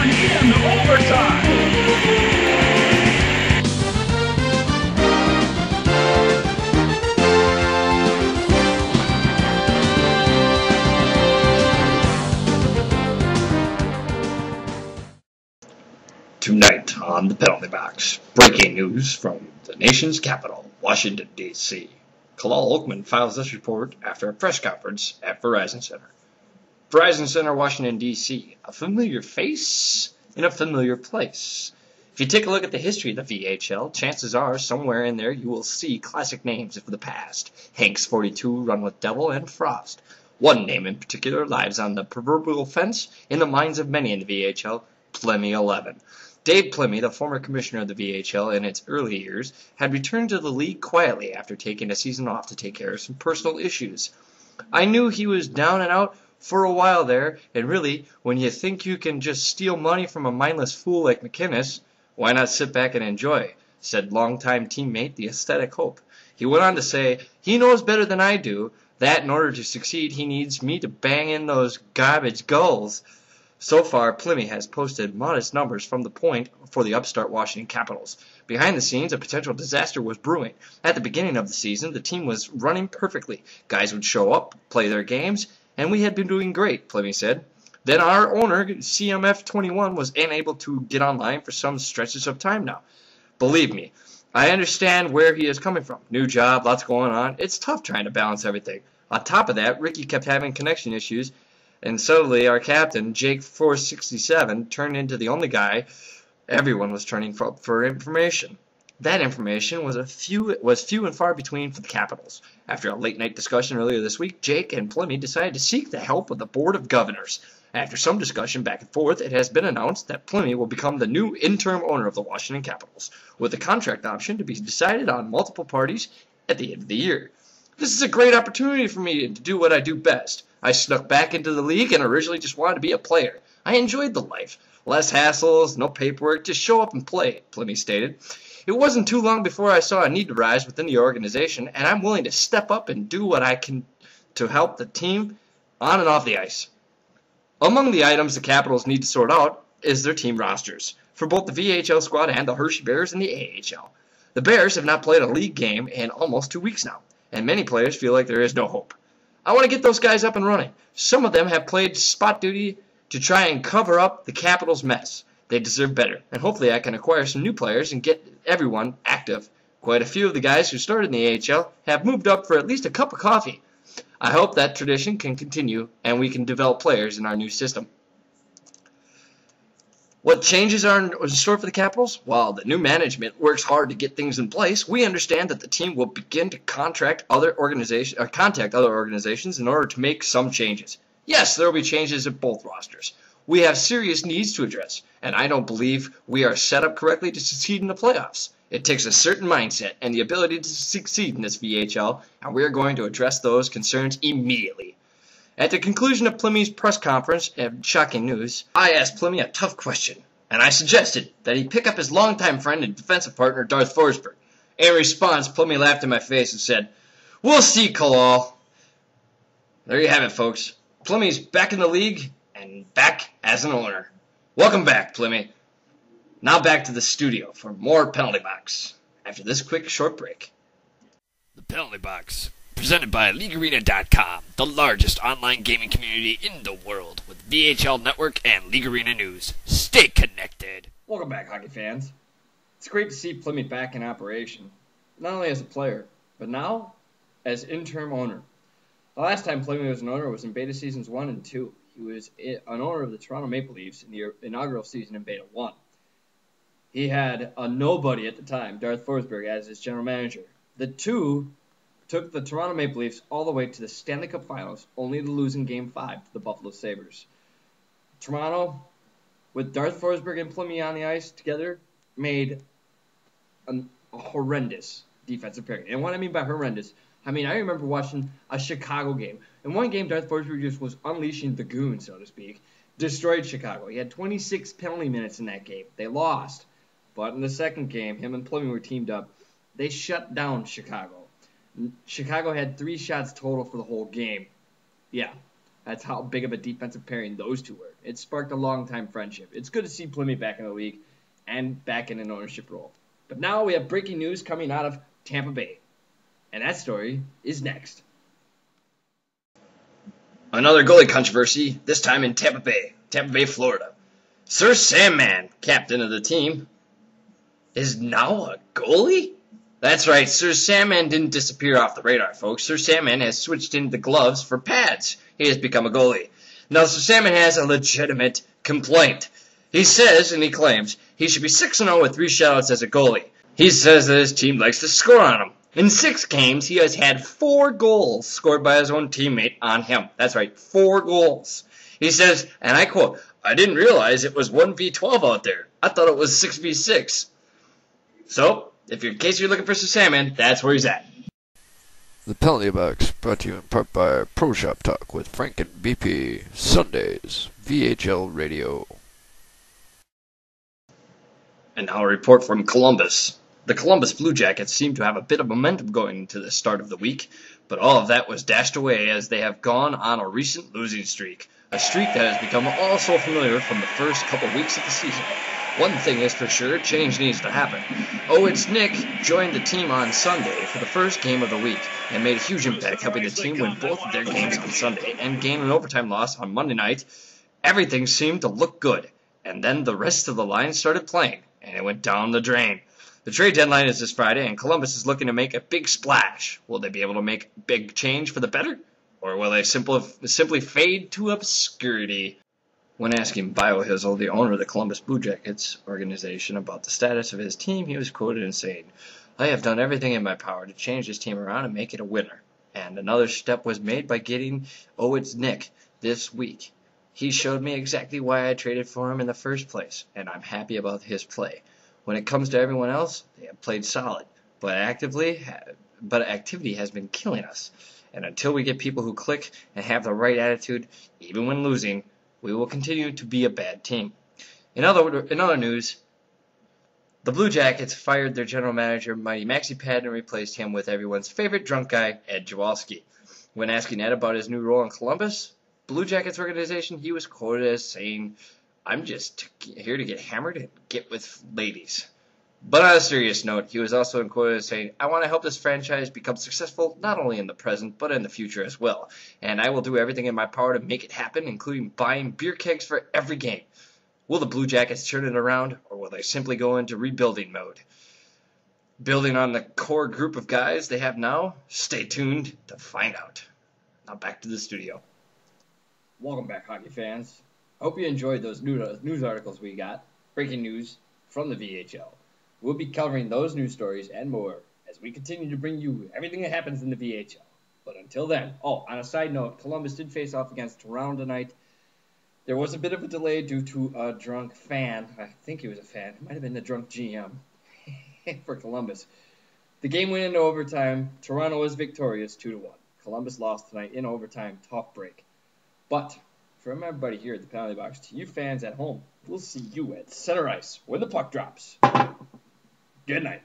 in overtime. Tonight on the Penalty Box, breaking news from the nation's capital, Washington, D.C. Kalal Oakman files this report after a press conference at Verizon Center. Verizon Center, Washington, D.C. A familiar face in a familiar place. If you take a look at the history of the VHL, chances are somewhere in there you will see classic names of the past. Hanks 42, Run with Devil, and Frost. One name in particular lives on the proverbial fence in the minds of many in the VHL, Plemy 11. Dave Plemy, the former commissioner of the VHL in its early years, had returned to the league quietly after taking a season off to take care of some personal issues. I knew he was down and out for a while there, and really, when you think you can just steal money from a mindless fool like McInnes, why not sit back and enjoy, said longtime teammate the Aesthetic Hope. He went on to say, he knows better than I do that in order to succeed he needs me to bang in those garbage goals. So far, Plemy has posted modest numbers from the point for the upstart Washington Capitals. Behind the scenes, a potential disaster was brewing. At the beginning of the season, the team was running perfectly. Guys would show up, play their games, and we had been doing great, Plemy said. Then our owner, CMF21, was unable to get online for some stretches of time now. Believe me, I understand where he is coming from. New job, lots going on. It's tough trying to balance everything. On top of that, Ricky kept having connection issues, and suddenly our captain, Jake 467, turned into the only guy everyone was turning for information. That information was few and far between for the Capitals. After a late-night discussion earlier this week, Jake and Plemy decided to seek the help of the Board of Governors. After some discussion back and forth, it has been announced that Plemy will become the new interim owner of the Washington Capitals, with the contract option to be decided on multiple parties at the end of the year. This is a great opportunity for me to do what I do best. I snuck back into the league and originally just wanted to be a player. I enjoyed the life. Less hassles, no paperwork, just show up and play, Plemy stated. It wasn't too long before I saw a need to rise within the organization, and I'm willing to step up and do what I can to help the team on and off the ice. Among the items the Capitals need to sort out is their team rosters, for both the VHL squad and the Hershey Bears in the AHL. The Bears have not played a league game in almost 2 weeks now, and many players feel like there is no hope. I want to get those guys up and running. Some of them have played spot duty to try and cover up the Capitals' mess. They deserve better, and hopefully I can acquire some new players and get everyone active. Quite a few of the guys who started in the AHL have moved up for at least a cup of coffee. I hope that tradition can continue and we can develop players in our new system. What changes are in store for the Capitals? While the new management works hard to get things in place, we understand that the team will begin to contact other organizations in order to make some changes. Yes, there will be changes at both rosters. We have serious needs to address, and I don't believe we are set up correctly to succeed in the playoffs. It takes a certain mindset and the ability to succeed in this VHL, and we are going to address those concerns immediately. At the conclusion of Plemy's press conference and shocking news, I asked Plemy a tough question, and I suggested that he pick up his longtime friend and defensive partner, Darth Forsberg. In response, Plemy laughed in my face and said, "We'll see, Kalal." There you have it, folks. Plemy's back in the league and back as an owner. Welcome back, Plemy. Now back to the studio for more Penalty Box after this quick short break. The Penalty Box, presented by LeagueArena.com, the largest online gaming community in the world, with VHL Network and League Arena News. Stay connected. Welcome back, hockey fans. It's great to see Plemy back in operation, not only as a player, but now as interim owner. The last time Plemy was an owner was in Beta Seasons 1 and 2. He was an owner of the Toronto Maple Leafs in the inaugural season in Beta 1. He had a nobody at the time, Darth Forsberg, as his general manager. The two took the Toronto Maple Leafs all the way to the Stanley Cup Finals, only to lose in Game 5 to the Buffalo Sabres. Toronto, with Darth Forsberg and Plemy on the ice together, made a horrendous defensive pairing. And what I mean by horrendous, I remember watching a Chicago game. In one game, Darth Forsberg just was unleashing the goon, so to speak. Destroyed Chicago. He had 26 penalty minutes in that game. They lost. But in the second game, him and Plemy were teamed up. They shut down Chicago. Chicago had 3 shots total for the whole game. Yeah. That's how big of a defensive pairing those two were. It sparked a long-time friendship. It's good to see Plymouth back in the league and back in an ownership role. But now we have breaking news coming out of Tampa Bay. And that story is next. Another goalie controversy, this time in Tampa Bay, Florida. Sir Sandman, captain of the team, is now a goalie? That's right, Sir Sandman didn't disappear off the radar, folks. Sir Sandman has switched into the gloves for pads. He has become a goalie. Now, Sir Sandman has a legitimate complaint. He says, and he claims, he should be 6-0 with 3 shutouts as a goalie. He says that his team likes to score on him. In 6 games, he has had 4 goals scored by his own teammate on him. That's right, 4 goals. He says, and I quote, "I didn't realize it was 1v12 out there. I thought it was 6v6. So, in case you're looking for Sir Sandman, that's where he's at. The Penalty Box brought to you in part by Pro Shop Talk with Frank and BP. Sundays, VHL Radio. And now a report from Columbus. The Columbus Blue Jackets seem to have a bit of momentum going into the start of the week, but all of that was dashed away as they have gone on a recent losing streak. A streak that has become all so familiar from the first couple weeks of the season. One thing is for sure, change needs to happen. It's Nick joined the team on Sunday for the first game of the week and made a huge impact, helping the team win both of their games on Sunday and gain an overtime loss on Monday night. Everything seemed to look good, and then the rest of the line started playing, and it went down the drain. The trade deadline is this Friday, and Columbus is looking to make a big splash. Will they be able to make a big change for the better? Or will they simply fade to obscurity? When asking Biohizzle, the owner of the Columbus Blue Jackets organization, about the status of his team, he was quoted as saying, "I have done everything in my power to change this team around and make it a winner. And another step was made by getting It's Nick this week. He showed me exactly why I traded for him in the first place, and I'm happy about his play. When it comes to everyone else, they have played solid, but activity has been killing us. And until we get people who click and have the right attitude, even when losing, we will continue to be a bad team." In other news, the Blue Jackets fired their general manager, Mighty Maxi Pad, and replaced him with everyone's favorite drunk guy, Ed Jawalski. When asking Ed about his new role in Columbus Blue Jackets organization, he was quoted as saying, "I'm just here to get hammered and get with ladies." But on a serious note, he was also quoted as saying, "I want to help this franchise become successful not only in the present, but in the future as well. And I will do everything in my power to make it happen, including buying beer kegs for every game." Will the Blue Jackets turn it around, or will they simply go into rebuilding mode? Building on the core group of guys they have now? Stay tuned to find out. Now back to the studio. Welcome back, hockey fans. I hope you enjoyed those news articles we got. Breaking news from the VHL. We'll be covering those news stories and more as we continue to bring you everything that happens in the VHL. But until then, on a side note, Columbus did face off against Toronto tonight. There was a bit of a delay due to a drunk fan. I think he was a fan. It might have been the drunk GM for Columbus. The game went into overtime. Toronto was victorious 2-1. Columbus lost tonight in overtime. Tough break. But from everybody here at the Penalty Box to you fans at home, we'll see you at center ice when the puck drops. Good night.